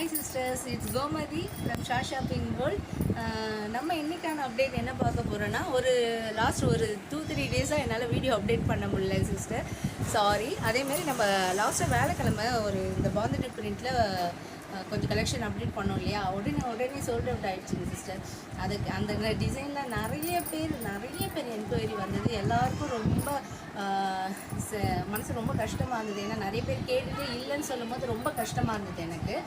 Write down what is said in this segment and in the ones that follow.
Hi sisters, it's Gomadi from Shah Shopping World. நம்ம இன்னைக்கான update என்ன பார்க்க போகிறோன்னா லாஸ்ட் ஒரு 2-3 டேஸாக என்னால் வீடியோ அப்டேட் பண்ண முடியல சிஸ்டர், சாரி. அதேமாரி நம்ம லாஸ்ட்டாக வேலைக்கிழமை இந்த பாந்தினி பிரிண்டில் கொஞ்சம் கலெக்ஷன் அப்டேட் பண்ணோம் இல்லையா, உடனே சோல்ட் அவுட் ஆகிடுச்சிங்க சிஸ்டர். அதுக்கு அந்த டிசைனில் நிறைய பேர் என்கொயரி வந்தது. எல்லாருக்கும் ரொம்ப மனசு ரொம்ப கஷ்டமாக இருந்தது. ஏன்னா நிறைய பேர் கேட்டுட்டு இல்லைன்னு சொல்லும் போது ரொம்ப கஷ்டமாக இருந்தது எனக்கு.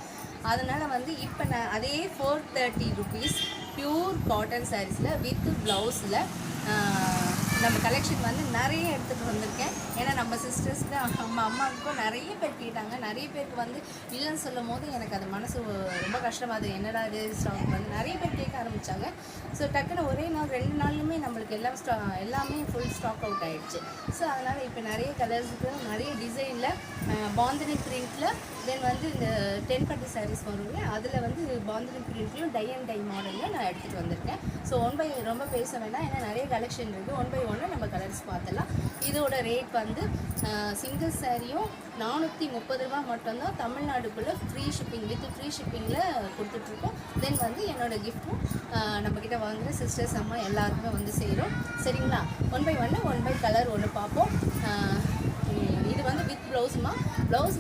அதனால் இப்போ நான் அதே 430 rupees பியூர் காட்டன் சாரீஸில் வித் ப்ளவுஸில் நம்ம கலெக்ஷன் நிறைய எடுத்துகிட்டு வந்திருக்கேன். ஏன்னா நம்ம சிஸ்டர்ஸ்க்கு அம்மாவுக்கும் நிறைய பேர் கேட்டாங்க. நிறைய பேருக்கு இல்லைன்னு சொல்லும் போது எனக்கு அது மனசு ரொம்ப கஷ்டமாகுது. என்னடா இது ஸ்டாக் நிறைய பேர் கேட்க ஆரம்பித்தாங்க. ஸோ டக்குன்னு ஒரே நாள் 2 நாளுமே நம்மளுக்கு எல்லாமே ஃபுல் ஸ்டாக் அவுட் ஆகிடுச்சு. ஸோ அதனால் இப்போ நிறைய கலர்ஸுக்கு நிறைய டிசைனில் பாந்தினி பிரிண்டில் தென் இந்த 10 பட்டு சாரீஸ் வருங்க, அதில் பாந்தினி பிரிண்ட்லையும் டை அண்ட் டை மாடலில் நான் எடுத்துகிட்டு வந்திருக்கேன். ஸோ 1 by ரொம்ப பேச வேண்டாம், ஏன்னா நிறைய கலெக்ஷன் இருக்குது. 1 by 1 நம்ம கலர்ஸ் பார்த்துலாம். இதோட ரேட் சிங்கிள் சாரியும் 430 ரூபா மட்டும்தான். தமிழ்நாடுக்குள்ளே ஃப்ரீ ஷிப்பிங் வித் ஃப்ரீ ஷிப்பிங்கில் கொடுத்துட்ருக்கோம். தென் என்னோடய கிஃப்ட்டும் நம்மக்கிட்ட வாங்குகிற சிஸ்டர்ஸ் அம்மா எல்லாருக்குமே செய்கிறோம். சரிங்களா? 1 by 1 1 by கலர் ஒன்று பார்ப்போம். இது வித் ப்ளவுஸுமா. ப்ளவுஸ்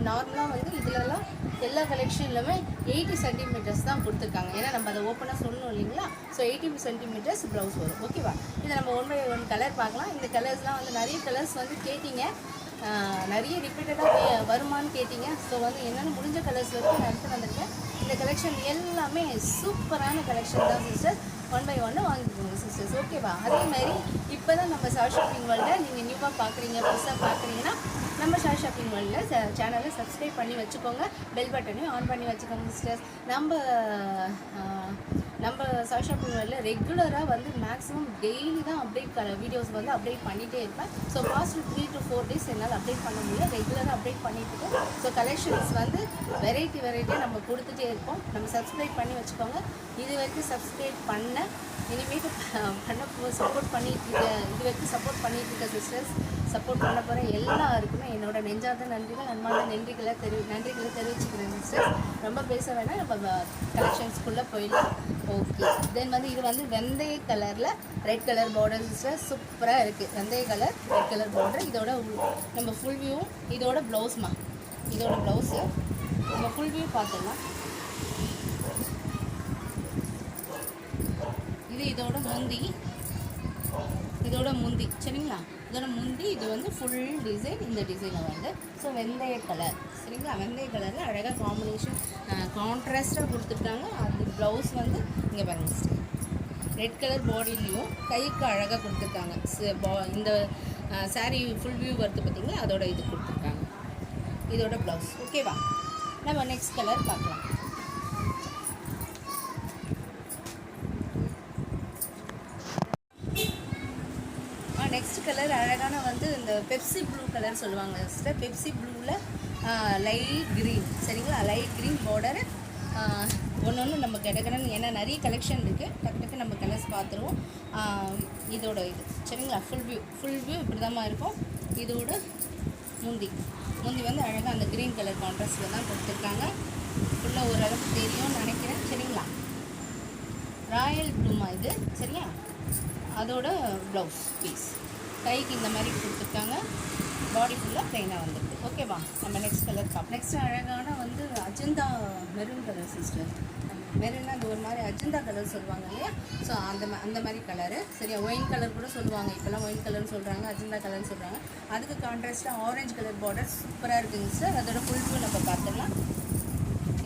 நார்மலாக இதிலலாம் எல்லா கலெக்ஷன்லையுமே 80 சென்டிமீட்டர்ஸ் தான் கொடுத்துருக்காங்க. ஏன்னா நம்ம அதை ஓப்பனாக சொல்லணும் இல்லைங்களா. ஸோ 80 சென்டிமீட்டர்ஸ் ப்ளவுஸ் வரும். ஓகேவா? இதை நம்ம 1 by 1 கலர் பார்க்கலாம். இந்த கலர்ஸ்லாம் நிறைய கலர்ஸ் கேட்டிங்க, நிறைய ரிப்பீட்டடாக வருமானு கேட்டிங்க. ஸோ என்னென்ன முடிஞ்ச கலர்ஸ் வரைக்கும் நான் எடுத்து வந்திருக்கேன். இந்த கலெக்ஷன் எல்லாமே சூப்பரான கலெக்ஷன் தான் சிஸ்டர். 1 by 1 வாங்கிக்கோங்க சிஸ்டர்ஸ். ஓகேவா? அதேமாதிரி இப்போ தான் நம்ம ஷா ஷாப்பிங் வேர்ல்டில் நீங்கள் நியூவாக பார்க்குறீங்க, புதுசாக பார்க்குறீங்கன்னா நம்ம ஷா ஷாப்பிங் வேர்ல்டில் சேனலை சப்ஸ்கிரைப் பண்ணி வச்சுக்கோங்க. பெல் பட்டனையும் ஆன் பண்ணி வச்சுக்கோங்க சிஸ்டர்ஸ். நம்ம ஷா ஷாப்பிங் வேர்ல்டில் ரெகுலராக மேக்ஸிமம் டெய்லி தான் வீடியோஸ் அப்டேட் பண்ணிகிட்டே இருப்பேன். ஸோ பாஸ்ட் 3 to 4 days என்னால் அப்டேட் பண்ண முடியல. ரெகுலராக அப்டேட் பண்ணிட்டு இருக்கோம். ஸோ கலெக்ஷன்ஸ் வெரைட்டியாக நம்ம கொடுத்துட்டே இருப்போம். நம்ம சப்ஸ்கிரைப் பண்ணி வச்சுக்கோங்க. இது வரைக்கும் சப்ஸ்கிரைப் பண்ண இனிமேட்டு சப்போர்ட் பண்ணிகிட்ருக்க, இது வரைக்கும் சப்போர்ட் பண்ணிகிட்ருக்க சிஸ்டர்ஸ், சப்போர்ட் பண்ண போகிற எல்லாருக்குமே என்னோட நெஞ்சார்ந்த நன்றிகள், அன்பான நன்றிகளை தெரிவிச்சுக்கிறேன் சிஸ்டர்ஸ். ரொம்ப பேச வேணாம், நம்ம கலெக்ஷன்ஸ்குள்ளே போயிடலாம். ஓகே. தென் இது வெந்தய கலரில் ரெட் கலர் பார்டர் சிஸ்டர், சூப்பராக இருக்குது. வெந்தய கலர் ரெட் கலர் பார்டர். இதோட நம்ம ஃபுல் வியூவும் இதோட ப்ளவுஸ்மா, இதோட ப்ளவுஸு நம்ம ஃபுல் வியூ பார்த்துடலாம். இது இதோட முந்தி சரிங்களா? இதோட முந்தி இது ஃபுல் டிசைன் இந்த டிசைனில் ஸோ வெந்தய கலர் சரிங்களா? வெந்தய கலரில் அழகாக காம்பினேஷன் கான்ட்ராஸ்டாக கொடுத்துருக்காங்க. அது ப்ளவுஸ் இங்கே பாருங்க, ரெட் கலர் பாடிலையும் கைக்கு அழகாக கொடுத்துருக்காங்க. இந்த சாரீ ஃபுல் வியூ வருது பார்த்தீங்களா, அதோட இது கொடுத்துருக்காங்க. இதோட ப்ளவுஸ். ஓகேவா? நம்ம நெக்ஸ்ட் கலர் பார்க்கலாம். நெக்ஸ்ட் கலர் அழகான இந்த பெப்சி ப்ளூ கலர் சொல்லுவாங்க சிஸ்டர். பெப்சி ப்ளூவில் லைட் க்ரீன் சரிங்களா? Light green border. ஒன்று நம்ம கிடக்கணும், ஏன்னா நிறைய கலெக்ஷன் இருக்குது. டக்கு நம்ம கலர்ஸ் பார்த்துருவோம். இதோட இது சரிங்களா? ஃபுல் வியூ இப்படி தான் இருக்கும். இதோட முந்தி அழகாக அந்த க்ரீன் கலர் கான்ட்ராஸ்டில் தான் கொடுத்துருக்காங்க. ஃபுல்லாக ஓரளவுக்கு தெரியும்னு நினைக்கிறேன். சரிங்களா? ராயல் ப்ளூமா இது சரியா? அதோட ப்ளவுஸ் பீஸ் கைக்கு இந்த மாதிரி கொடுத்துருக்காங்க. பாடி ஃபுல்லாக ப்ளைனாக வந்துருக்கு. ஓகேவா? நம்ம நெக்ஸ்ட் கலர் பார்ப்போம். நெக்ஸ்ட் அழகான அஜந்தா மெரூன் கலர் சிஸ்டர். மெரூன்னா அது ஒரு மாதிரி அஜந்தா கலர் சொல்லுவாங்க இல்லையா? ஸோ அந்த மாதிரி கலரு சரியா? ஒயின் கலர் கூட சொல்லுவாங்க. இப்போல்லாம் ஒயின் கலர்னு சொல்கிறாங்க, அஜந்தா கலர்னு சொல்கிறாங்க. அதுக்கு கான்ட்ராஸ்ட்டாக ஆரஞ்சு கலர் பார்டர் சூப்பராக இருக்குங்க சிஸ்டர். அதோட ஃபுல் வியூ நம்ம பார்த்துடலாம்.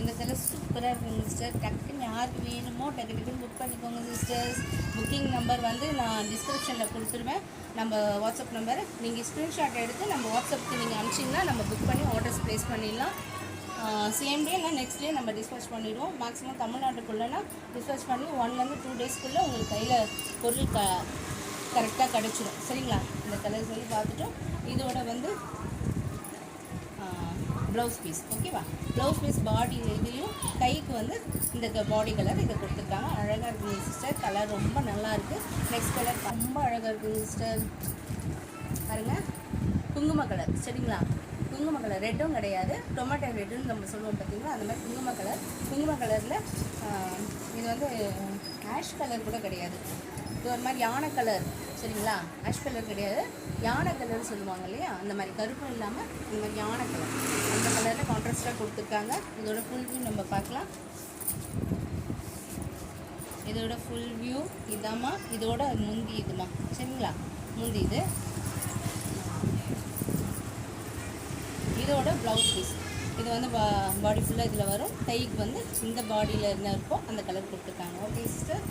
இந்த கலர் சூப்பராக இருக்குங்க சிஸ்டர். டக்குன்னு யாருக்கு வேணுமோ டக்குன்னு புக் பண்ணிக்கோங்க சிஸ்டர்ஸ். புக்கிங் நம்பர் நான் டிஸ்கிரிப்ஷனில் கொடுத்துருவேன். நம்ம வாட்ஸ்அப் நம்பர் நீங்கள் ஸ்க்ரீன்ஷாட் எடுத்து நம்ம வாட்ஸ்அப்புக்கு நீங்கள் அனுப்பிச்சிங்கன்னா நம்ம புக் பண்ணி ஆர்டர்ஸ் ப்ளேஸ் பண்ணிடலாம். சேம் டே இல்லை நெக்ஸ்ட் டே நம்ம டிஸ்பேச் பண்ணிவிடுவோம். மேக்ஸிமம் தமிழ்நாட்டுக்குள்ளேனா டிஸ்பேச் பண்ணி 1-2 daysக்குள்ளே உங்களுக்கு கையில் பொருள் கரெக்டாக கிடச்சிடும். சரிங்களா? இந்த கலர் பார்த்துட்டோம். இதோட ப்ளவுஸ் பீஸ். ஓகேவா? ப்ளவுஸ் பீஸ் பாடியில் இதுலேயும் கைக்கு இந்த பாடி கலர் இதை கொடுத்துருக்காங்க. அழகாக இருக்குங்க சிஸ்டர். கலர் ரொம்ப நல்லா இருக்குது. நெக்ஸ்ட் கலர் ரொம்ப அழகாக இருக்குங்க சிஸ்டர். பாருங்க, குங்கும கலர் சரிங்களா? குங்கும கலர், ரெட்டும் கிடையாது, டொமேட்டோ ரெட்டுன்னு நம்ம சொல்லுவோம் பார்த்தீங்களா, அந்த மாதிரி குங்கும கலரில் இது வந்து ஆஷ் கலர் கூட கிடையாது, இது ஒரு மாதிரி யானை கலர். சரிங்களா, ஆஷ் கலர் கிடையாது, யானை கலர் சொல்லுவாங்க இல்லையா, அந்த மாதிரி கருப்பும் இல்லாமல் இந்த மாதிரி யானை கலர், அந்த கலரில் கான்ட்ராஸ்டாக கொடுத்துருக்காங்க. இதோட ஃபுல் வியூ நம்ம பார்க்கலாம். இதோட ஃபுல் வியூ இதாம்மா, இதோட முந்தி இதுமா. சரிங்களா, முந்தி இது, இதோட ப்ளவுஸ் பீஸ். இது வந்து பாடி ஃபுல்லாக இதில் வரும். கைக்கு வந்து இந்த பாடியில் என்ன இருக்கோ அந்த கலர் கொடுத்துருக்காங்க. ஓகே சிஸ்டர்,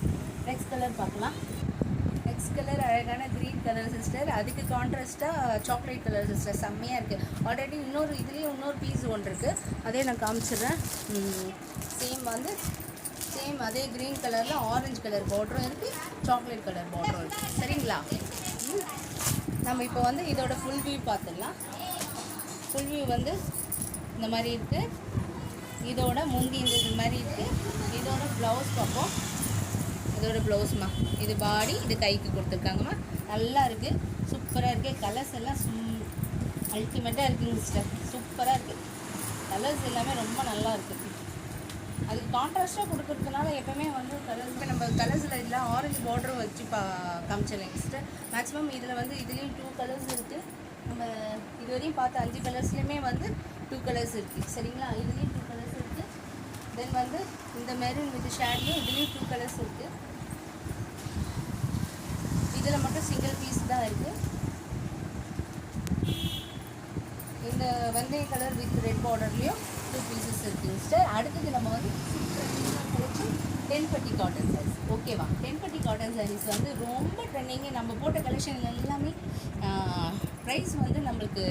நெக்ஸ்ட் கலர் பார்க்கலாம். நெக்ஸ்ட் கலர் அழகான க்ரீன் கலர் சிஸ்டர், அதுக்கு கான்ட்ராஸ்ட்டாக சாக்லேட் கலர் சிஸ்டர், செம்மையாக இருக்குது. ஆல்ரெடி இதுலேயும் இன்னொரு பீஸ் ஒன்று இருக்குது, அதே நான் காமிச்சிடுறேன். சேம் அதே க்ரீன் கலரில் ஆரஞ்சு கலர் பார்டரும் இருக்குது, சாக்லேட் கலர் பார்டரும் இருக்குது. சரிங்களா, நம்ம இப்போ வந்து இதோட ஃபுல் வியூ பார்த்துடலாம். ஃபுல் வியூ வந்து இந்த மாதிரி இருக்குது, இதோட முந்தி இந்த மாதிரி இருக்குது. இதோட ப்ளவுஸ் பார்ப்போம். இதோட ப்ளவுஸ்மா, இது பாடி, இது கைக்கு கொடுத்துருக்காங்கம்மா. நல்லா இருக்குது, சூப்பராக இருக்குது. கலர்ஸ் எல்லாம் அல்டிமேட்டாக இருக்குங்க சிஸ்டர், சூப்பராக இருக்குது. கலர்ஸ் எல்லாமே ரொம்ப நல்லா இருக்குது. அதுக்கு கான்ட்ராஸ்ட்டாக கொடுக்குறதுனால எப்போவுமே வந்து கலர்ஸ் நம்ம கலர்ஸில் இல்லை ஆரஞ்சு பார்டரும் வச்சு காமிச்சிடலாம் சிஸ்டர். மேக்ஸிமம் இதில் வந்து இதுலேயும் 2 கலர்ஸ் இருக்குது. நம்ம இதுவரையும் பார்த்த 5 கலர்ஸ்லேயுமே வந்து 2 கலர்ஸ் இருக்குது. சரிங்களா, இதுலேயும் 2 கலர்ஸ் இருக்குது. தென் வந்து இந்த மெரூன் வித் ஷேட்லேயும் இதுலேயும் 2 கலர்ஸ் இருக்குது. இதில் மட்டும் சிங்கிள் பீஸ் தான் இருக்குது. இந்த வெந்தய கலர் வித் ரெட் பார்டர்லேயும் 2 பீசஸ் இருக்குங்க சிஸ்டர். அடுத்தது நம்ம வந்து கலெக்ஷன் 10 பட்டி காட்டன் சாரீஸ். ஓகேவா, 10 பட்டி காட்டன் சாரீஸ் வந்து ரொம்ப ட்ரெண்டிங்கு. நம்ம போட்ட கலெக்ஷன் எல்லாமே ப்ரைஸ் வந்து நம்மளுக்கு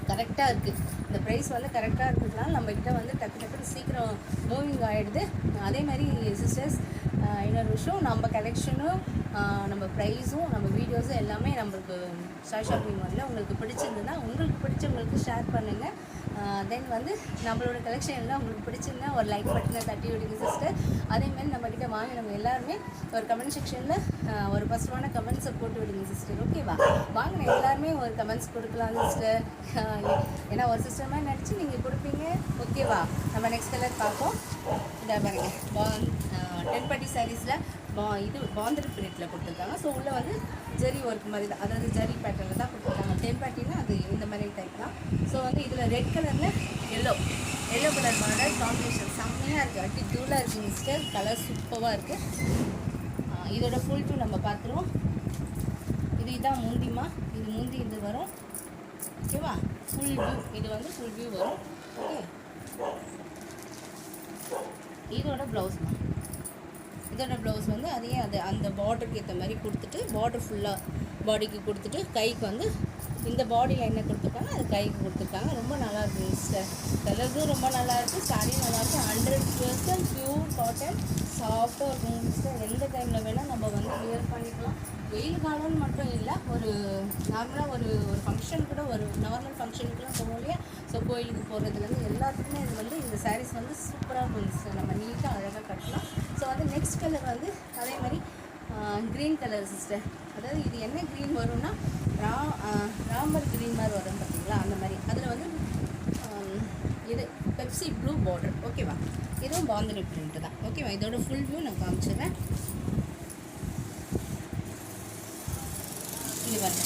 கரெக்டாக இருக்குது. இந்த ப்ரைஸ் வந்து கரெக்டாக இருக்கிறதுனால நம்மக்கிட்ட வந்து டக்குன்னு சீக்கிரம் மூவிங் ஆகிடுது. அதே மாதிரி சிஸ்டர்ஸ், இன்னொரு விஷயம், நம்ம கலெக்ஷனும் நம்ம ப்ரைஸும் நம்ம வீடியோஸும் எல்லாமே நம்மளுக்கு ஸ்டார் ஷாப்பிங் வரல. உங்களுக்கு பிடிச்சிருந்ததுன்னா உங்களுக்கு பிடிச்சவங்களுக்கு ஷேர் பண்ணுங்கள். தென் வந்து நம்மளோட கலெக்ஷன் எல்லாம் உங்களுக்கு பிடிச்சிருந்தா ஒரு லைக் பட்டனை தட்டி விடுங்க சிஸ்டர். அதேமாதிரி நம்மக்கிட்ட வாங்கினவங்க எல்லாருமே ஒரு கமெண்ட் செக்ஷனில் ஒரு ஃபஸ்ட்டான கமெண்ட்ஸை போட்டு விடுங்க சிஸ்டர். ஓகேவா, வாங்கின எல்லாருமே ஒரு கமெண்ட்ஸ் கொடுக்கலாம் சிஸ்டர். ஏன்னா ஒரு சிஸ்டர் மாதிரி நடித்து நீங்கள் கொடுப்பீங்க. ஓகேவா, நம்ம நெக்ஸ்ட் கலர் பார்ப்போம். இதை பாருங்கள், 10 பட்டி சாரீஸில் இது பாந்தர் பிரிண்டில் கொடுத்துருக்காங்க. ஸோ உள்ளே வந்து ஜரி ஒர்க் மாதிரி தான், அதாவது ஜரி பேட்டர்னில் தான் கொடுத்துருக்காங்க. 10 பட்டினா அது இந்த மாதிரி டைப் தான். ஸோ வந்து இதில் ரெட் கலரில் எல்லோ கலர் மாடல் காம்பினேஷன் செம்மையாக இருக்குது, அட்டி தூளாக இருக்குது மிஸ்டர். கலர் சூப்பராக இருக்குது. இதோட ஃபுல் வியூ நம்ம பார்த்துருவோம். இதுதான் முந்திமா, இது முந்தி இது வரும். ஓகேவா, ஃபுல் வியூ இது வந்து ஃபுல் வியூ வரும். ஓகே, இதோட ப்ளவுஸ் தான். இதோட ப்ளவுஸ் வந்து அதையே அந்த பார்டருக்கு ஏற்ற மாதிரி கொடுத்துட்டு, பார்டர் ஃபுல்லாக பாடிக்கு கொடுத்துட்டு, கைக்கு வந்து இந்த பாடியில் என்ன கொடுத்துருக்காங்க அது கைக்கு கொடுத்துருக்காங்க. ரொம்ப நல்லா இருக்குது சிஸ்டர். கலர்ஸும் ரொம்ப நல்லாயிருக்கு, சாரியும் நல்லாயிருக்கு. 100% பியூர் காட்டன், சாஃப்டாக இருக்கும் சிஸ்டர். எந்த டைமில் வேணால் நம்ம வந்து வியர் பண்ணிக்கலாம். வெயில் காலம்னு மட்டும் இல்லை, ஒரு நார்மலாக ஒரு ஃபங்க்ஷன் கூட, ஒரு நார்மல் ஃபங்க்ஷனுக்குலாம் போவோம் இல்லையா, ஸோ கோயிலுக்கு போகிறதுலேருந்து எல்லாத்துக்குமே இது வந்து இந்த சாரீஸ் வந்து சூப்பராக இருக்கும் சிஸ்டர். நம்ம நீட்டாக அழகாக கட்டலாம். ஸோ வந்து நெக்ஸ்ட் கலர் வந்து அதே மாதிரி க்ரீன் கலர் சிஸ்டர். அதாவது இது என்ன க்ரீன் வரும்னா ராமர் க்ரீன் மாதிரி வரும் பார்த்தீங்களா, அந்த மாதிரி. அதில் வந்து இது பெப்சி ப்ளூ பார்டர். ஓகேவா, இதுவும் பாந்தனி பிரிண்ட்டு தான். ஓகேவா, இதோட ஃபுல் வியூ நான் காமிச்சிடுறேன். இது வந்து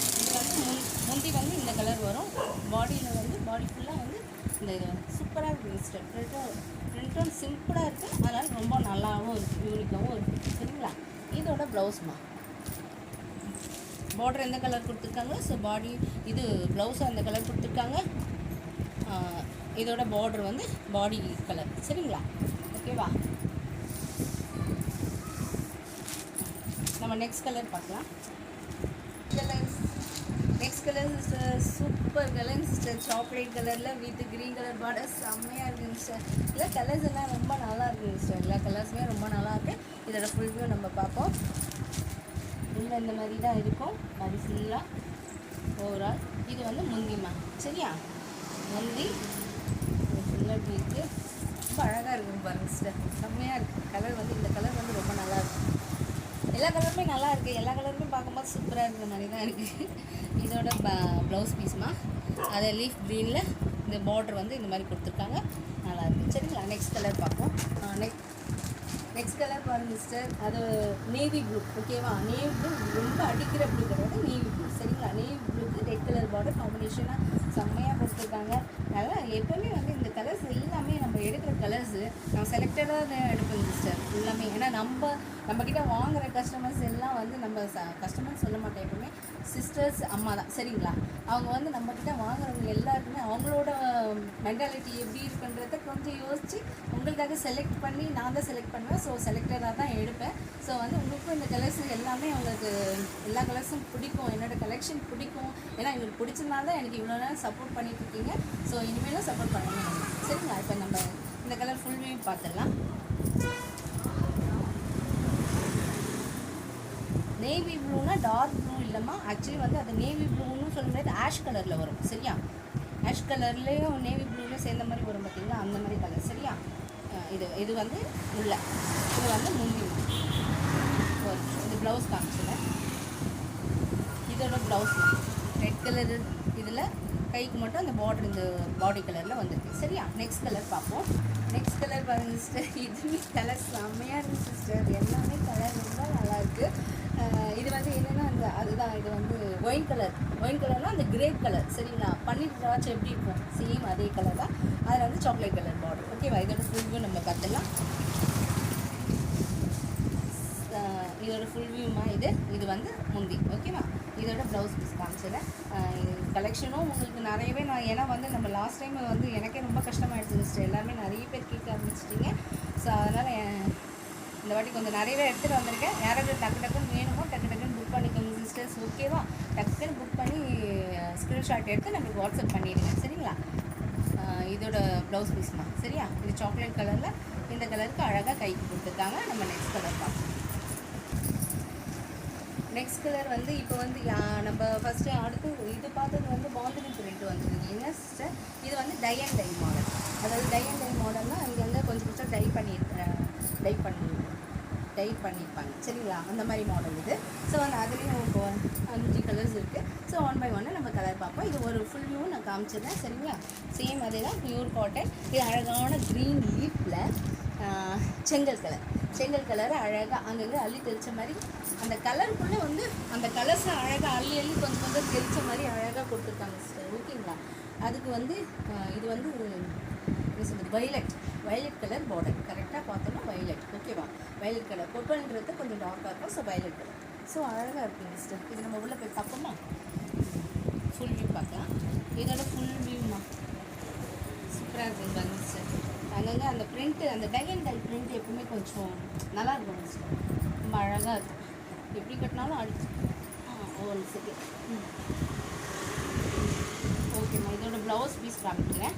முந்தி வந்து இந்த கலர் வரும். பாடியில் வந்து பாடி ஃபுல்லாக வந்து இந்த இது சூப்பராக இருக்குது சிஸ்டர். பிரிண்ட்டும் சிம்பிளாக இருக்குது, அதனால் ரொம்ப நல்லாவும் இருக்குது, யூனிக்காகவும் இருக்குது. சரிங்களா, இதோட ப்ளவுஸ்மா பார்டர் எந்த கலர் கொடுத்துருக்காங்க, ஸோ பாடி இது ப்ளவுஸும் அந்த கலர் கொடுத்துருக்காங்க. இதோட பார்டர் வந்து பாடி கலர். சரிங்களா, ஓகேவா. நம்ம நெக்ஸ்ட் கலர் பார்க்கலாம். Next colour sister, super colour sister. Chocolate கலரில் வித் க்ரீன் கலர் பார்டர் செம்மையாக இருக்குங்க சிஸ்டர். இல்லை கலர்ஸ் எல்லாம் ரொம்ப நல்லா இருக்குங்க சிஸ்டர். எல்லா கலர்ஸுமே ரொம்ப நல்லாயிருக்கு. இதோட ஃபுல் வியூ நம்ம பார்ப்போம். இல்லை இந்த மாதிரி தான் இருக்கும், அது ஃபுல்லாக ஓவரால். இது வந்து முந்திமா, சரியா, முந்தி ஃபுல்லாக இருக்குது. ரொம்ப அழகாக இருக்கும் பாருங்க சிஸ்டர், செம்மையாக இருக்குது. கலர் வந்து இந்த கலர் வந்து ரொம்ப நல்லாயிருக்கும். எல்லா கலருமே நல்லா இருக்குது, எல்லா கலருமே பார்க்கும்போது சூப்பராக இருக்கிற மாதிரி தான் இருக்குது. இதோட ப்ளவுஸ் பீஸ்மா, அதை லீஃப் க்ரீனில் இந்த பார்டர் வந்து இந்த மாதிரி கொடுத்துருக்காங்க, நல்லாயிருக்கு. சரிங்களா, நெக்ஸ்ட் கலர் பார்ப்போம். நெக்ஸ்ட் கலர் பாருங்கள் சிஸ்டர், அது நேவி ப்ளூ. ஓகேவா, நேவி ப்ளூ ரொம்ப அடிக்கிற ப்ளூ கிடையாது, நேவி ப்ளூ. சரிங்களா, நேவி ப்ளூக்கு ரெட் கலர் பார்டர் காம்பினேஷனாக செம்மையாக கொடுத்துருக்காங்க. அதனால் எப்போவுமே வந்து இந்த கலர்ஸ் எல்லாமே நம்ம எடுக்கிற கலர்ஸு நம்ம செலக்டடாக தான் எடுப்போம் சிஸ்டர் எல்லாமே. ஏன்னா நம்மக்கிட்ட வாங்குகிற கஸ்டமர்ஸ் எல்லாம் வந்து நம்ம கஸ்டமர்ஸ் சொல்ல மாட்டோம், எப்பவுமே சிஸ்டர்ஸ் அம்மா தான். சரிங்களா, அவங்க வந்து நம்மக்கிட்ட வாங்குறவங்க எல்லாருக்குமே அவங்களோட மென்டாலிட்டி எப்படி இருக்குன்றத கொஞ்சம் யோசித்து உங்களுக்காக செலக்ட் பண்ணி நான் தான் செலக்ட் பண்ணுவேன். ஸோ செலக்டடாக தான் எடுப்பேன். ஸோ வந்து உங்களுக்கும் இந்த கலர்ஸ் எல்லாமே உங்களுக்கு எல்லா கலர்ஸும் பிடிக்கும், என்னோடய கலெக்ஷன் பிடிக்கும். ஏன்னா எங்களுக்கு பிடிச்சதுனால தான் எனக்கு இவ்வளோ நேரம் சப்போர்ட் பண்ணிட்டுருக்கீங்க. ஸோ இனிமேலும் சப்போர்ட் பண்ணுங்க. சரிங்களா, இப்போ நம்ம இந்த கலர் ஃபுல் வியூ பார்த்துடலாம். நேவி ப்ளூனா டார்க் ப்ளூ இல்லைம்மா, ஆக்சுவலி வந்து அது நேவி ப்ளூன்னு சொல்ல முடியாது, ஆஷ் கலரில் வரும். சரியா, ஆஷ் கலர்லேயும் நேவி ப்ளூலேயும் சேர்ந்த மாதிரி வரும் பார்த்தீங்களா, அந்த மாதிரி கலர். சரியா, இது வந்து உள்ள, இது வந்து முந்தி வரும். இது ப்ளவுஸ் காமிச்சிடுறேன். இதோட ப்ளவுஸ் ரெட் கலரு, இதில் கைக்கு மட்டும் அந்த பார்டர் இந்த பாடி கலரில் வந்துருக்கு. சரியா, நெக்ஸ்ட் கலர் பார்ப்போம். நெக்ஸ்ட் கலர் பாருங்கள் சிஸ்டர், இதுவுமே கலர் செம்மையாக இருக்குது சிஸ்டர். எல்லாமே கலர் ரொம்ப நல்லாயிருக்கு. இது வந்து என்னென்னா அதுதான் இது வந்து ஒயின் கலர்னால் அந்த கிரேப் கலர். சரிங்களா, பன்னீர் திராட்சை எப்படி இருக்கும் சேம் அதே கலர் தான். அதில் வந்து சாக்லேட் கலர் பார்டர். ஓகேவா, இதோட ஃபுல் வியூ நம்ம பார்த்துடலாம். இதோட ஃபுல் வியூமா இது வந்து முந்தி. ஓகேவா, இதோட ப்ளவுஸ் பீஸ் காமிச்சிடுறேன். கலெக்ஷனும் உங்களுக்கு நிறையவே ஏன்னா வந்து நம்ம லாஸ்ட் டைம் வந்து எனக்கே ரொம்ப கஷ்டமாகிடுச்சு சிஸ்டர். எல்லாருமே நிறைய பேர் கேட்க ஆரம்பிச்சிட்டிங்க. ஸோ அதனால் இந்த வாட்டி கொஞ்சம் நிறையவே எடுத்துகிட்டு வந்திருக்கேன். யாராவது டக்குன்னு வேணுமோ டக்குன்னு புக் பண்ணிக்கோங்க சிஸ்டர்ஸ். ஓகேவா, டக்குன்னு புக் பண்ணி ஸ்க்ரீன்ஷாட் எடுத்து நம்மளுக்கு வாட்ஸ்அப் பண்ணிடுங்க. சரிங்களா, இதோட ப்ளவுஸ் பீஸ்மா. சரியா, இது சாக்லேட் கலரில் இந்த கலருக்கு அழகாக கைக்கு கொடுத்துருக்காங்க. நம்ம நெக்ஸ்ட் கலர் பார்ப்போம். நெக்ஸ்ட் கலர் வந்து இப்போ வந்து நம்ம ஃபஸ்ட்டு அடுத்து இது பார்த்தது வந்து பாந்தினி பிரிண்ட் வந்துருக்கு. என்ன சிஸ்டர், இது வந்து டை அண்ட் டை மாடல். அதாவது டை அண்ட் டை மாடல்னால் இங்கே வந்து கொஞ்சம் டை பண்ணியிருப்பாங்க. சரிங்களா, அந்த மாதிரி மாடல் இது. ஸோ வந்து அதுலேயும் இப்போ 5 கலர்ஸ் இருக்குது. ஸோ 1 by 1 நம்ம கலர் பார்ப்போம். இது ஒரு ஃபுல் வியூ நான் காமிச்சிடுறேன். சரிங்களா, சேம் அதே தான், பியூர் காட்டன். இது அழகான க்ரீன் லீஃபில் செங்கல் கலரை அழகாக அங்கங்கே அள்ளி தெளித்த மாதிரி அந்த கலருக்குள்ளே வந்து அந்த கலர்ஸை அழகாக அள்ளி கொஞ்சம் தெளித்த மாதிரி அழகாக கொடுத்துருக்காங்க சிஸ்டர். ஓகேங்களா, அதுக்கு வந்து இது வந்து என்ன சொல்கிறது, வயலட் கலர் பார்டர். கரெக்டாக பார்த்தோன்னா வயலட். ஓகேவா, வயலட் கலர் பர்பிள்ன்றது கொஞ்சம் டார்க்காக இருக்கும். So violet colour. ஸோ அழகாக இருக்குங்க சிஸ்டர். இது நம்ம உள்ளே போய் பார்ப்போமா, ஃபுல் வியூ பார்க்கலாம். இதோட ஃபுல் வியூமா சூப்பராக இருக்குங்க பாருங்க சிஸ்டர். அங்கங்கே அந்த பிரிண்ட்டு, அந்த டை அண்ட் டை பிரிண்ட் எப்பவுமே கொஞ்சம் நல்லா இருக்கும் சிஸ்டர். ரொம்ப அழகாக இருக்கும். எப்படி கட்டினாலும் அடிச்சு ஒன் செகண்ட். ஓகேம்மா, இதோட ப்ளவுஸ் பீஸ் காமிக்கிறேன்.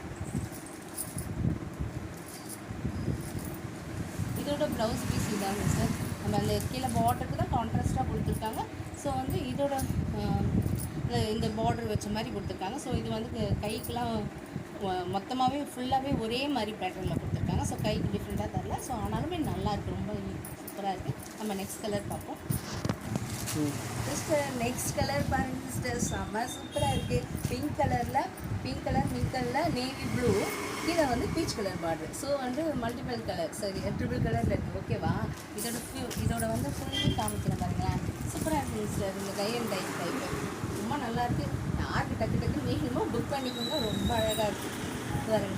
இதோட ப்ளவுஸ் பீஸ் இதாங்க சார். நம்ம அந்த கீழே பார்டருக்கு தான் கான்ட்ராஸ்ட்டாக கொடுத்துருக்காங்க. ஸோ வந்து இதோட இந்த பார்டர் வச்ச மாதிரி கொடுத்துருக்காங்க. ஸோ இது வந்து கைக்கெலாம் மொத்தமாகவே ஃபுல்லாகவே ஒரே மாதிரி பேட்டர்னில் கொடுத்துருக்காங்க. ஸோ கைக்கு டிஃப்ரெண்ட்டாக தரல. ஸோ ஆனாலுமே நல்லாயிருக்கு, ரொம்ப சூப்பராக இருக்குது. நம்ம நெக்ஸ்ட் கலர் பார்ப்போம். சிஸ்டர் நெக்ஸ்ட் கலர் பாருங்க சிஸ்டர், செம்ம சூப்பராக இருக்குது. பிங்க் கலரில் நேவி ப்ளூ, கீழே வந்து பீச் கலர் பார்டர். ஸோ வந்து மல்டிபிள் கலர், சரி ட்ரிபிள் கலரில் இருக்குது. ஓகேவா, இதோட வந்து ஃபுல்லி காமிக்கிறேன் பாருங்களேன். சூப்பராக இருக்குது சிஸ்டர். இந்த டை அண்ட் டை டைப்பு ரொம்ப நல்லாயிருக்கு. யாருக்கு டக்கு வேணுமோ புக் பண்ணிக்கோங்க. ரொம்ப அழகாக இருக்குது. பாருங்க,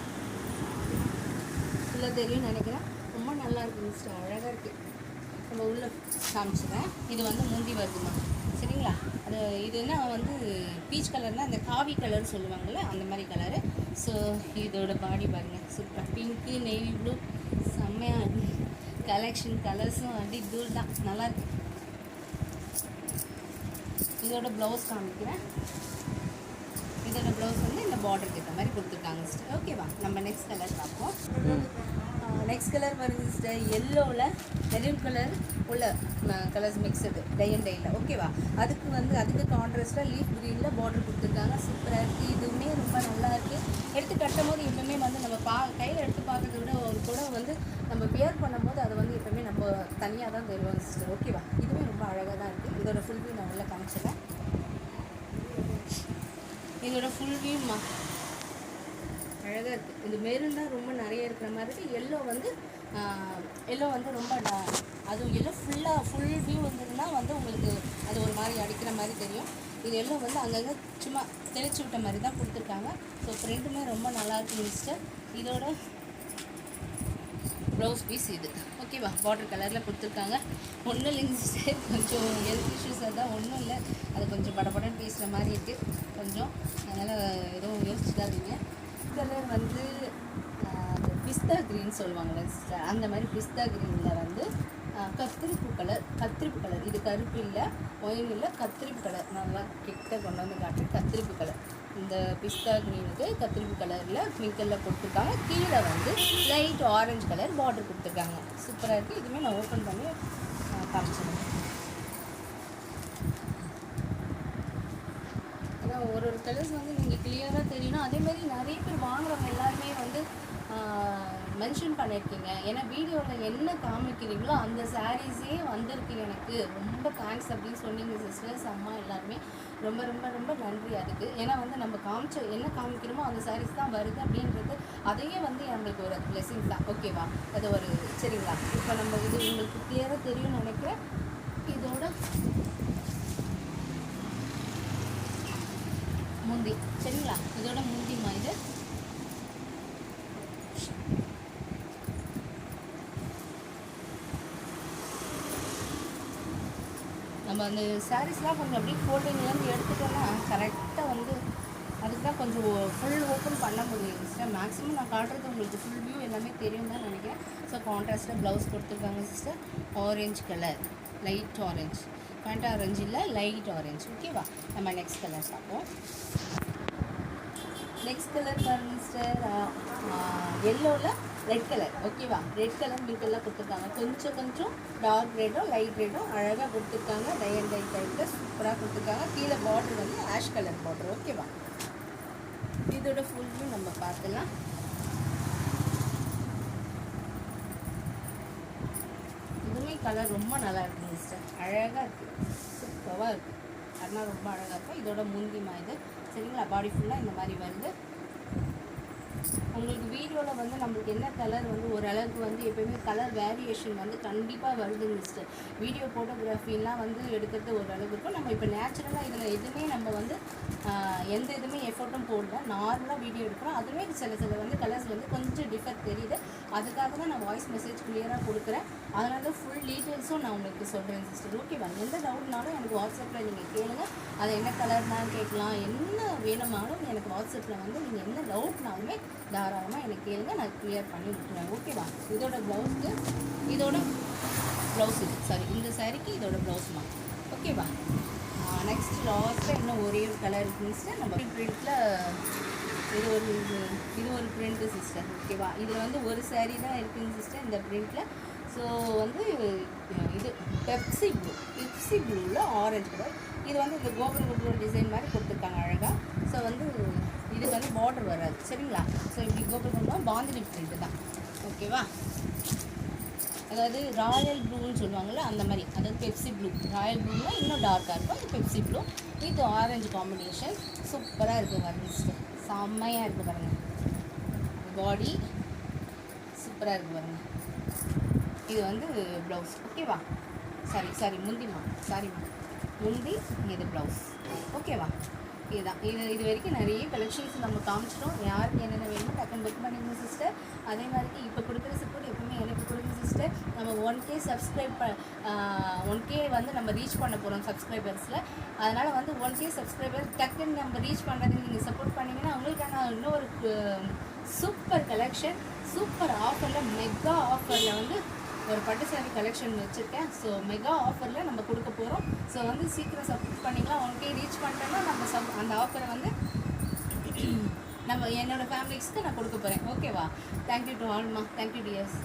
ஃபுல்லாக தெரியும்னு நினைக்கிறேன். ரொம்ப நல்லா இருக்குது சிஸ்டர், அழகாக இருக்குது. நம்ம உள்ளே காமிச்சிடுறேன். இது வந்து முந்தி வருதுமா. சரிங்களா, இது என்ன வந்து பீச் கலர்னால் அந்த காவி கலர் சொல்லுவாங்கள்ல, அந்த மாதிரி கலரு. ஸோ இதோட பாடி பாருங்கள், சூப்பர். பிங்க்கு நேவி ப்ளூ செம்மையாக கலெக்ஷன். கலர்ஸும் அடி தூள் தான், நல்லாயிருக்கு. இதோட ப்ளவுஸ் காமிக்கிறேன். இதோட ப்ளவுஸ் வந்து இந்த பார்டருக்கு ஏற்ற மாதிரி கொடுத்துருக்காங்க சிஸ்டர். ஓகேவா, நம்ம நெக்ஸ்ட் கலர் பார்ப்போம். நெக்ஸ்ட் கலர் வருது சிஸ்டர், எல்லோவில் மெரூன் கலர் உள்ள கலர்ஸ் மிக்ஸடு டை அண்ட் டையில். ஓகேவா, அதுக்கு கான்ட்ராஸ்ட்டாக லீஃப் க்ரீனில் பார்டர் கொடுத்துருக்காங்க. சூப்பராக இருக்குது. இதுவுமே ரொம்ப நல்லா இருக்குது. எடுத்து கட்டும் போது எப்பவுமே வந்து நம்ம கையில் எடுத்து பார்க்கறத விட கூட வந்து நம்ம வியர் பண்ணும்போது அதை வந்து எப்பவுமே நம்ம தனியாக தான் தருவாங்க சிஸ்டர். ஓகேவா, இதுவே ரொம்ப அழகாக தான் இருக்குது. இதோட ஃபுல் வியூ நான் உள்ள காமிச்சிடுறேன். இது இதோட ஃபுல் வியூமா அழகாக இருக்குது. இது மெரூன் தான் ரொம்ப நிறைய இருக்கிற மாதிரி இருக்குது. எல்லோ வந்து ரொம்ப அதுவும் எல்லோ ஃபுல் வியூ வந்ததுன்னா வந்து உங்களுக்கு அது ஒரு மாதிரி அடிக்கிற மாதிரி தெரியும். இது எல்லோ வந்து அங்கங்கே சும்மா தெளிச்சு விட்ட மாதிரி தான் கொடுத்துருக்காங்க. ஸோ ஃப்ரெண்டுமே ரொம்ப நல்லாயிருக்கு சிஸ்டர். இதோட ப்ளவுஸ் பீஸ் இது ஓகேவா, வாட்டர் கலரில் கொடுத்துருக்காங்க. ஒன்றும் இல்லைங்க சிஸ்டர், கொஞ்சம் ஹெல்த் இஷ்யூஸாக தான், ஒன்றும் இல்லை. அது கொஞ்சம் படப்படன்னு பேசுகிற மாதிரி இருக்குது கொஞ்சம், அதனால் எதுவும் யோசிச்சுக்காதீங்க. கலர் வந்து பிஸ்தா க்ரீன் சொல்லுவாங்கள்ல சிஸ்டர், அந்த மாதிரி பிஸ்தா க்ரீனில் வந்து கத்திரிப்பு கலர். இது கருப்பு இல்லை, ஒயின் இல்லை, கத்திரிப்பு கலர். நல்லா கிட்ட கொண்டு வந்து காட்டுறேன். கத்திரிப்பு கலர், இந்த பிஸ்தா க்ரீனுக்கு கத்திரிப்பு கலரில் மிங்கலில் கொடுத்துருக்காங்க. கீழே வந்து லைட் ஆரஞ்சு கலர் பார்டர் கொடுத்துருக்காங்க. சூப்பராக இருக்குது. இதுவுமே நான் ஓப்பன் பண்ணி காமிச்சிடுறேன். ஏன்னா ஒரு கலர்ஸ் வந்து நீங்கள் கிளியராக தெரியணும். அதேமாதிரி நிறைய பேர் வாங்குறவங்க எல்லாருமே வந்து மென்ஷன் பண்ணியிருக்கீங்க. ஏன்னா வீடியோவில் என்ன காமிக்கிறீங்களோ அந்த சாரீஸே வந்திருக்கு எனக்கு, ரொம்ப தேங்க்ஸ் அப்படின்னு சொன்னீங்க சிஸ்டர்ஸ். அம்மா எல்லாருமே ரொம்ப ரொம்ப ரொம்ப நன்றி அதுக்கு. ஏன்னா வந்து நம்ம என்ன காமிக்கிறோமோ அந்த சாரீஸ் தான் வருது அப்படின்றது, அதையே வந்து நம்மளுக்கு ஒரு பிளெஸிங் தான். ஓகேவா, அது ஒரு சரிங்களா. இப்போ நம்ம இது உங்களுக்கு கிளியராக தெரியும்னு நினைக்கிறேன். இதோட முந்தி சரிங்களா, இதோட முந்தி மாதிரி நம்ம அந்த சாரீஸ்லாம் கொஞ்சம் அப்படியே ஃபோல்டிங்லேருந்து எடுத்துட்டோன்னா கரெக்டாக வந்து அதுக்கு தான் கொஞ்சம் ஃபுல் ஓப்பன் பண்ண முடியும் சிஸ்டர். மேக்ஸிமம் நான் காட்டுறது உங்களுக்கு ஃபுல் வியூ எல்லாமே தெரியும் தான் நினைக்கிறேன். ஸோ கான்ட்ராஸ்ட்டாக ப்ளவுஸ் கொடுத்துருக்காங்க sister. Orange colour, light orange, Fanta orange இல்லை, லைட் ஆரஞ்சு. ஓகேவா, நம்ம நெக்ஸ்ட் கலர் பார்ப்போம். நெக்ஸ்ட் கலர் பாருங்க சிஸ்டர், எல்லோவில் ரெட் கலர். ஓகேவா, ரெட் கலர் மிங்கெல்லாம் கொடுத்துருக்காங்க. கொஞ்சம் டார்க் ரெட்டும் லைட் ரெட்டும் அழகாக கொடுத்துருக்காங்க. டை அண்ட் டை டைப்பில் சூப்பராக கொடுத்துருக்காங்க. கீழே பார்டர் வந்து ஆஷ் கலர் பார்டர். ஓகேவா, இதோட ஃபுல் வியூ நம்ம பார்க்கலாம். இதுவுமே கலர் ரொம்ப நல்லா இருக்குங்க சிஸ்டர், அழகாக இருக்குது, சூப்பராக இருக்குது. அதனால் ரொம்ப அழகாக இருக்கும். இதோட முந்தி மாதிரி சரிங்களா, பாடி ஃபுல்லாக இந்த மாதிரி வருது. உங்களுக்கு வீடியோவில் வந்து நம்மளுக்கு என்ன கலர் வந்து ஓரளவுக்கு வந்து எப்போயுமே கலர் வேரியேஷன் வந்து கண்டிப்பாக வருதுங்க சிஸ்டர். வீடியோ ஃபோட்டோகிராஃபிலாம் வந்து எடுக்கிறது ஓரளவுக்கு இருக்கும். நம்ம இப்போ நேச்சுரலாக இதில் எதுவுமே நம்ம வந்து எந்த இதுவுமே எஃபர்ட்டும் போடல, நார்மலாக வீடியோ எடுக்கிறோம். அதுவே சில வந்து கலர்ஸ் வந்து கொஞ்சம் டிஃபர் தெரியுது. அதுக்காக தான் நான் வாய்ஸ் மெசேஜ் கிளியராக கொடுக்குறேன். அதனால தான் ஃபுல் டீட்டெயில்ஸும் நான் உங்களுக்கு சொல்கிறேன் சிஸ்டர். ஓகேவா, எந்த டவுட்னாலும் எனக்கு வாட்ஸ்அப்பில் நீங்கள் கேளுங்கள். அதை என்ன கலர்னாலும் கேட்கலாம், என்ன வேணுமானாலும் எனக்கு வாட்ஸ்அப்பில் வந்து நீங்கள் என்ன டவுட்னாலுமே தாராளமாக எனக்கு கேளுங்க, நான் கிளியர் பண்ணி விட்டுருவேன். ஓகேவா, இதோட ப்ளவுஸ்க்கு இதோட ப்ளவுஸ் இது சாரி இந்த சாரீக்கு இதோட ப்ளவுஸ்மா. ஓகேவா, நெக்ஸ்ட் லாஸ்ட்டாக இன்னும் ஒரே ஒரு கலர் இருக்குங்க சிஸ்டர். நம்ம பிரிண்ட்டில் இது ஒரு பிரிண்ட்டு சிஸ்டர். ஓகேவா, இதில் வந்து ஒரு சாரீ தான் இருக்குங்க சிஸ்டர் இந்த பிரிண்ட்டில். ஸோ வந்து இது பெப்சி ப்ளூவில் ஆரஞ்சு கலர். இது வந்து இந்த கோபுரம் டிசைன் மாதிரி கொடுத்துருக்காங்க அழகாக. ஸோ வந்து இது வந்து பார்டர் வராது சரிங்களா. ஸோ இப்படி கோபுரம் பாந்தினி பிரிண்ட்டு தான். ஓகேவா, அதாவது ராயல் ப்ளூன்னு சொல்லுவாங்கள்ல அந்த மாதிரி, அதாவது பெப்சி ப்ளூ. ராயல் ப்ளூவில் இன்னும் டார்க்காக இருக்கும். அது Pepsi blue with orange combination. சூப்பராக இருக்குது பாருங்க சிஸ்டர், செம்மையாக இருக்குது பாருங்கள். பாடி சூப்பராக இருக்குது பாருங்கள். இது வந்து ப்ளவுஸ். ஓகேவா, சாரி முந்திமா, முந்தி இது ப்ளவுஸ். ஓகேவா, இதுதான். இது வரைக்கும் நிறைய கலெக்ஷன்ஸ் நம்ம காமிச்சிட்டோம். யாருக்கு என்னென்ன வேணுமோ டக்குன்னு புக் பண்ணிங்க சிஸ்டர். அதே மாதிரி இப்போ கொடுக்குற சப்போர்ட் எப்பவுமே எனக்கு கொடுங்க சிஸ்டர். நம்ம 1K சப்ஸ்கிரைப் 1K வந்து நம்ம ரீச் பண்ண போகிறோம் சப்ஸ்கிரைபர்ஸில். அதனால் வந்து 1K சப்ஸ்கிரைபர் டக்குன்னு நம்ம ரீச் பண்ணுறதுக்கு நீங்கள் சப்போர்ட் பண்ணிங்கன்னா உங்களுக்கான இன்னொரு சூப்பர் கலெக்ஷன், சூப்பர் ஆஃபரில், மெகா ஆஃபரில் வந்து ஒரு பட்டு சாரி கலெக்ஷன் வச்சுருக்கேன். ஸோ மெகா ஆஃபரில் நம்ம கொடுக்க போகிறோம். ஸோ வந்து சீக்கிரம் சப்போர்ட் பண்ணிக்கலாம். 1K ரீச் பண்ணிட்டோன்னா நம்ம அந்த ஆஃபரை வந்து நம்ம என்னோடய ஃபேமிலிஸ்க்கு நான் கொடுக்க போகிறேன். ஓகேவா, தேங்க்யூ டு ஆல்மா, தேங்க்யூ டியர்ஸ்.